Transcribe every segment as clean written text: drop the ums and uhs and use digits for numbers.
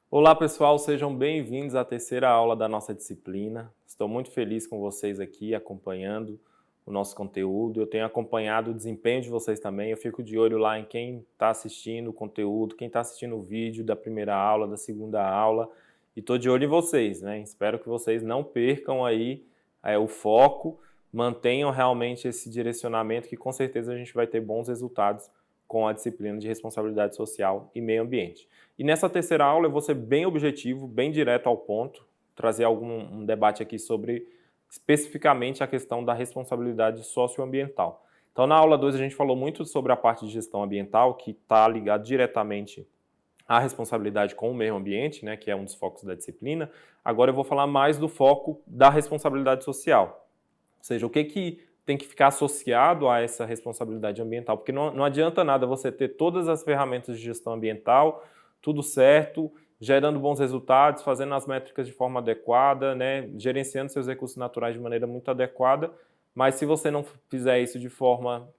Olá pessoal, sejam bem-vindos à terceira aula da nossa disciplina. Estou muito feliz com vocês aqui acompanhando o nosso conteúdo. Eu tenho acompanhado o desempenho de vocês também. Eu fico de olho lá em quem está assistindo o conteúdo, quem está assistindo o vídeo da primeira aula, da segunda aula. E estou de olho em vocês, né? Espero que vocês não percam aí o foco, mantenham realmente esse direcionamento que com certeza a gente vai ter bons resultados com a disciplina de responsabilidade social e meio ambiente. E nessa terceira aula eu vou ser bem objetivo, bem direto ao ponto, trazer um debate aqui sobre especificamente a questão da responsabilidade socioambiental. Então na aula 2 a gente falou muito sobre a parte de gestão ambiental, que está ligado diretamente à responsabilidade com o meio ambiente, né, que é um dos focos da disciplina. Agora eu vou falar mais do foco da responsabilidade social. Ou seja, o que tem que ficar associado a essa responsabilidade ambiental, porque não adianta nada você ter todas as ferramentas de gestão ambiental, tudo certo, gerando bons resultados, fazendo as métricas de forma adequada, né, gerenciando seus recursos naturais de maneira muito adequada, mas se você não fizer isso de forma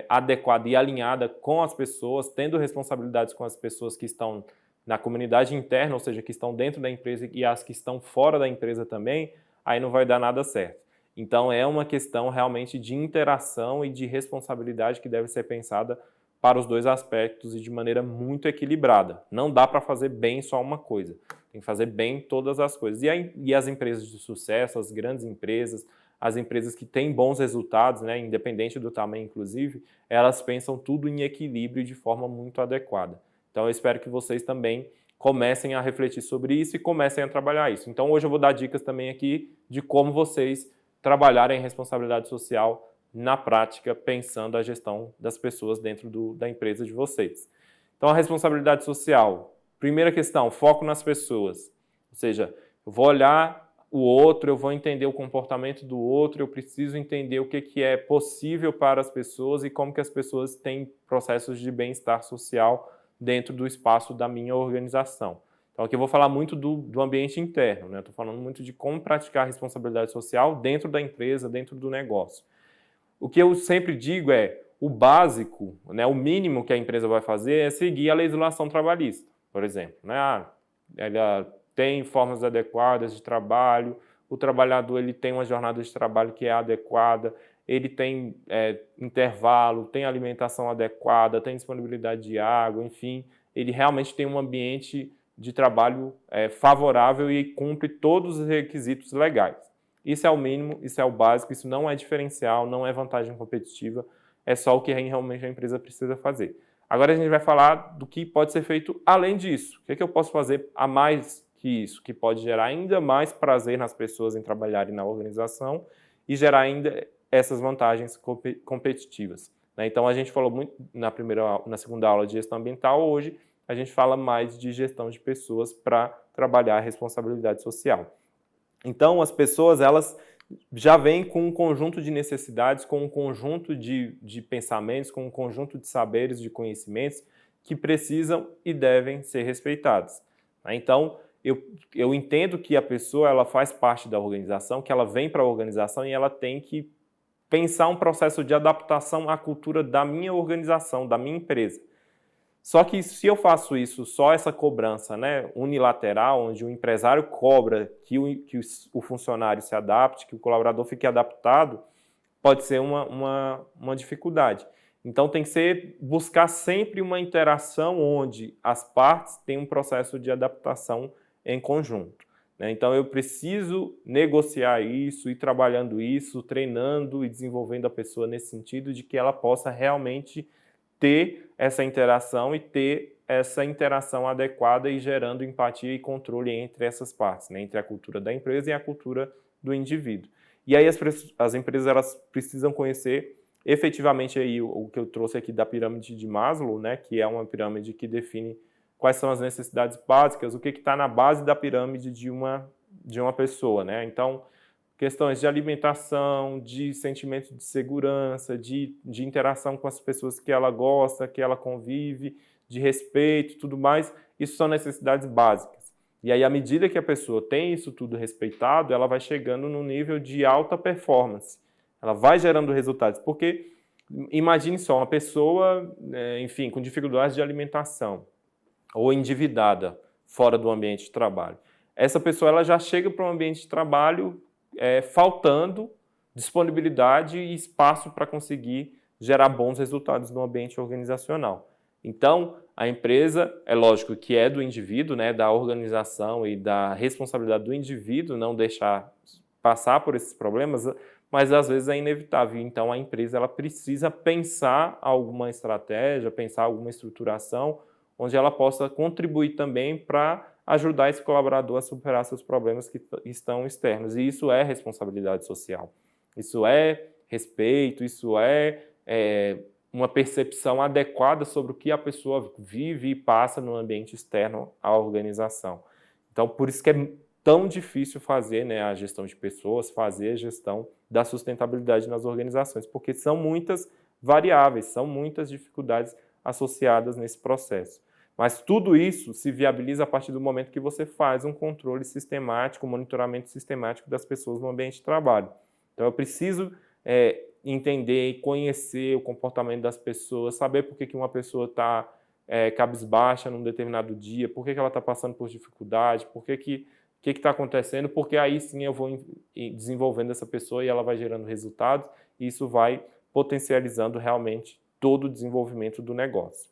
adequada e alinhada com as pessoas, tendo responsabilidades com as pessoas que estão na comunidade interna, ou seja, que estão dentro da empresa e as que estão fora da empresa também, aí não vai dar nada certo. Então é uma questão realmente de interação e de responsabilidade que deve ser pensada para os dois aspectos e de maneira muito equilibrada. Não dá para fazer bem só uma coisa, tem que fazer bem todas as coisas. E as empresas de sucesso, as grandes empresas, as empresas que têm bons resultados, né, independente do tamanho inclusive, elas pensam tudo em equilíbrio e de forma muito adequada. Então eu espero que vocês também comecem a refletir sobre isso e comecem a trabalhar isso. Então hoje eu vou dar dicas também aqui de como vocês trabalharem em responsabilidade social na prática, pensando a gestão das pessoas dentro da empresa de vocês. Então, a responsabilidade social. Primeira questão, foco nas pessoas. Ou seja, eu vou olhar o outro, eu vou entender o comportamento do outro, eu preciso entender o que é possível para as pessoas e como que as pessoas têm processos de bem-estar social dentro do espaço da minha organização. Então, aqui eu vou falar muito do ambiente interno, né? Estou falando muito de como praticar a responsabilidade social dentro da empresa, dentro do negócio. O que eu sempre digo é, o básico, né, o mínimo que a empresa vai fazer é seguir a legislação trabalhista, por exemplo. Né? Ela tem formas adequadas de trabalho, o trabalhador ele tem uma jornada de trabalho que é adequada, ele tem intervalo, tem alimentação adequada, tem disponibilidade de água, enfim, ele realmente tem um ambiente de trabalho favorável e cumpre todos os requisitos legais. Isso é o mínimo, isso é o básico, isso não é diferencial, não é vantagem competitiva, é só o que realmente a empresa precisa fazer. Agora a gente vai falar do que pode ser feito além disso. O que eu posso fazer a mais que isso, que pode gerar ainda mais prazer nas pessoas em trabalharem na organização e gerar ainda essas vantagens competitivas. Então a gente falou muito na segunda aula de gestão ambiental, hoje a gente fala mais de gestão de pessoas para trabalhar a responsabilidade social. Então, as pessoas, elas já vêm com um conjunto de necessidades, com um conjunto de pensamentos, com um conjunto de saberes, de conhecimentos que precisam e devem ser respeitados. Então, eu entendo que a pessoa ela faz parte da organização, que ela vem para a organização e ela tem que pensar um processo de adaptação à cultura da minha organização, da minha empresa. Só que se eu faço isso, só essa cobrança, né, unilateral, onde o empresário cobra que o funcionário se adapte, que o colaborador fique adaptado, pode ser uma dificuldade. Então tem que buscar sempre uma interação onde as partes têm um processo de adaptação em conjunto. Né? Então eu preciso negociar isso, ir trabalhando isso, treinando e desenvolvendo a pessoa nesse sentido de que ela possa realmente ter essa interação e ter essa interação adequada e gerando empatia e controle entre essas partes, né? Entre a cultura da empresa e a cultura do indivíduo. E aí as empresas elas precisam conhecer efetivamente aí o que eu trouxe aqui da pirâmide de Maslow, né? Que é uma pirâmide que define quais são as necessidades básicas, o que está na base da pirâmide de uma pessoa, né? Então, questões de alimentação, de sentimento de segurança, de interação com as pessoas que ela gosta, que ela convive, de respeito, tudo mais, isso são necessidades básicas. E aí, à medida que a pessoa tem isso tudo respeitado, ela vai chegando num nível de alta performance. Ela vai gerando resultados, porque imagine só, uma pessoa, enfim, com dificuldades de alimentação ou endividada, fora do ambiente de trabalho. Essa pessoa ela já chega para o ambiente de trabalho faltando disponibilidade e espaço para conseguir gerar bons resultados no ambiente organizacional. Então, a empresa, é lógico que é do indivíduo, né, da organização e da responsabilidade do indivíduo não deixar passar por esses problemas, mas às vezes é inevitável. Então, a empresa ela precisa pensar alguma estratégia, pensar alguma estruturação, onde ela possa contribuir também para ajudar esse colaborador a superar seus problemas que estão externos. E isso é responsabilidade social. Isso é respeito, isso é uma percepção adequada sobre o que a pessoa vive e passa no ambiente externo à organização. Então, por isso que é tão difícil fazer, né, a gestão de pessoas, fazer a gestão da sustentabilidade nas organizações, porque são muitas variáveis, são muitas dificuldades associadas nesse processo. Mas tudo isso se viabiliza a partir do momento que você faz um controle sistemático, um monitoramento sistemático das pessoas no ambiente de trabalho. Então, eu preciso entender e conhecer o comportamento das pessoas, saber por que uma pessoa está cabisbaixa num determinado dia, por que ela está passando por dificuldade, por que está acontecendo, porque aí sim eu vou desenvolvendo essa pessoa e ela vai gerando resultados e isso vai potencializando realmente todo o desenvolvimento do negócio.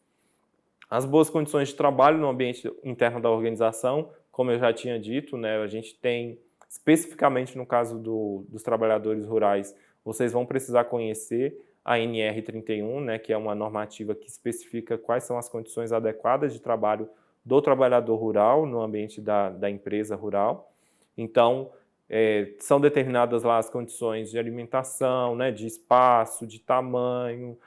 As boas condições de trabalho no ambiente interno da organização, como eu já tinha dito, né, a gente tem, especificamente no caso dos trabalhadores rurais, vocês vão precisar conhecer a NR31, né, que é uma normativa que especifica quais são as condições adequadas de trabalho do trabalhador rural no ambiente da empresa rural. Então, são determinadas lá as condições de alimentação, né, de espaço, de tamanho,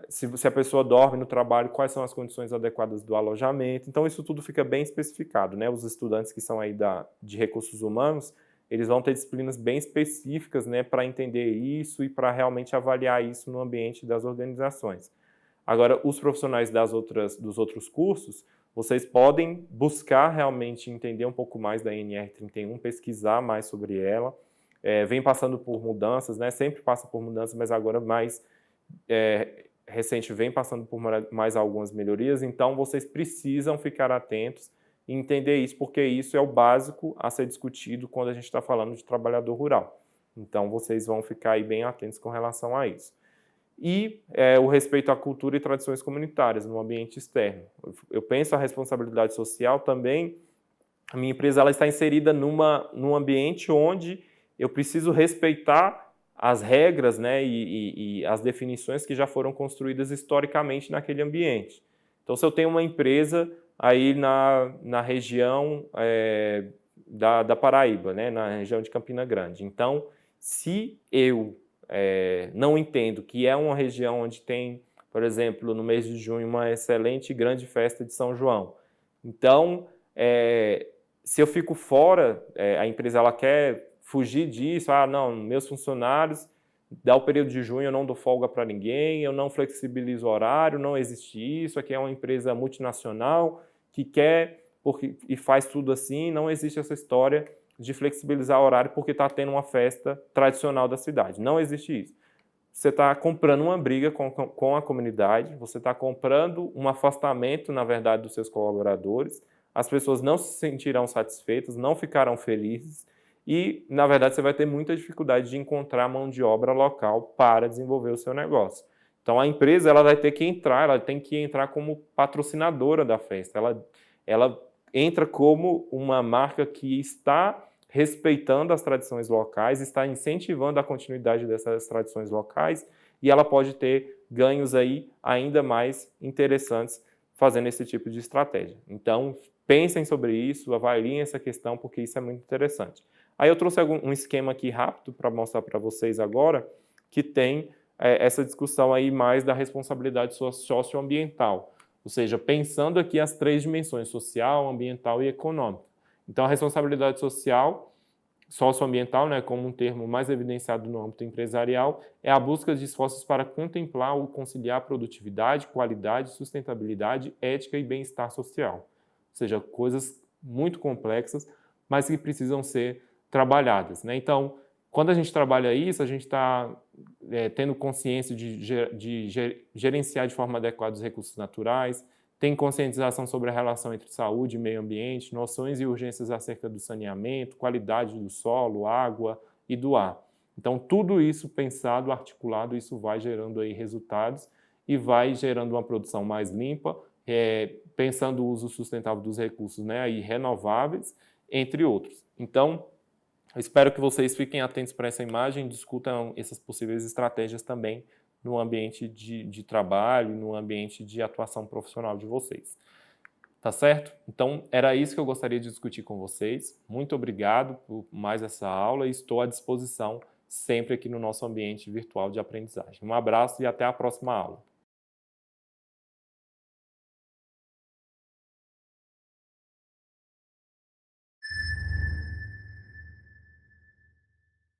se a pessoa dorme no trabalho, quais são as condições adequadas do alojamento. Então, isso tudo fica bem especificado, né? Os estudantes que são aí de recursos humanos, eles vão ter disciplinas bem específicas, né, para entender isso e para realmente avaliar isso no ambiente das organizações. Agora, os profissionais dos outros cursos, vocês podem buscar realmente entender um pouco mais da NR31, pesquisar mais sobre ela. Vem passando por mudanças, né? Sempre passa por mudanças, mas agora mais recente vem passando por mais algumas melhorias, então vocês precisam ficar atentos e entender isso, porque isso é o básico a ser discutido quando a gente está falando de trabalhador rural. Então vocês vão ficar aí bem atentos com relação a isso. E o respeito à cultura e tradições comunitárias no ambiente externo. Eu penso a responsabilidade social também, a minha empresa ela está inserida num ambiente onde eu preciso respeitar as regras, né, e as definições que já foram construídas historicamente naquele ambiente. Então, se eu tenho uma empresa aí na região da Paraíba, né, na região de Campina Grande, então, se eu não entendo que é uma região onde tem, por exemplo, no mês de junho, uma excelente e grande festa de São João, então, se eu fico fora, a empresa ela quer fugir disso, não, meus funcionários, dá o período de junho, eu não dou folga para ninguém, eu não flexibilizo o horário, não existe isso, aqui é uma empresa multinacional que quer e faz tudo assim, não existe essa história de flexibilizar o horário porque está tendo uma festa tradicional da cidade, não existe isso. Você está comprando uma briga com a comunidade, você está comprando um afastamento, na verdade, dos seus colaboradores, as pessoas não se sentirão satisfeitas, não ficarão felizes, e, na verdade, você vai ter muita dificuldade de encontrar mão de obra local para desenvolver o seu negócio. Então, a empresa ela vai ter que entrar, ela tem que entrar como patrocinadora da festa. Ela entra como uma marca que está respeitando as tradições locais, está incentivando a continuidade dessas tradições locais e ela pode ter ganhos aí ainda mais interessantes fazendo esse tipo de estratégia. Então, pensem sobre isso, avaliem essa questão, porque isso é muito interessante. Aí eu trouxe um esquema aqui rápido para mostrar para vocês agora, que tem essa discussão aí mais da responsabilidade socioambiental, ou seja, pensando aqui as três dimensões, social, ambiental e econômica. Então, a responsabilidade socioambiental, né, como um termo mais evidenciado no âmbito empresarial, é a busca de esforços para contemplar ou conciliar produtividade, qualidade, sustentabilidade, ética e bem-estar social. Ou seja, coisas muito complexas, mas que precisam ser trabalhadas, né? Então, quando a gente trabalha isso, a gente está tendo consciência de gerenciar de forma adequada os recursos naturais, tem conscientização sobre a relação entre saúde e meio ambiente, noções e urgências acerca do saneamento, qualidade do solo, água e do ar. Então, tudo isso pensado, articulado, isso vai gerando aí resultados e vai gerando uma produção mais limpa, pensando o uso sustentável dos recursos, né, aí renováveis, entre outros. Então, eu espero que vocês fiquem atentos para essa imagem e discutam essas possíveis estratégias também no ambiente de trabalho, no ambiente de atuação profissional de vocês. Tá certo? Então, era isso que eu gostaria de discutir com vocês. Muito obrigado por mais essa aula e estou à disposição sempre aqui no nosso ambiente virtual de aprendizagem. Um abraço e até a próxima aula.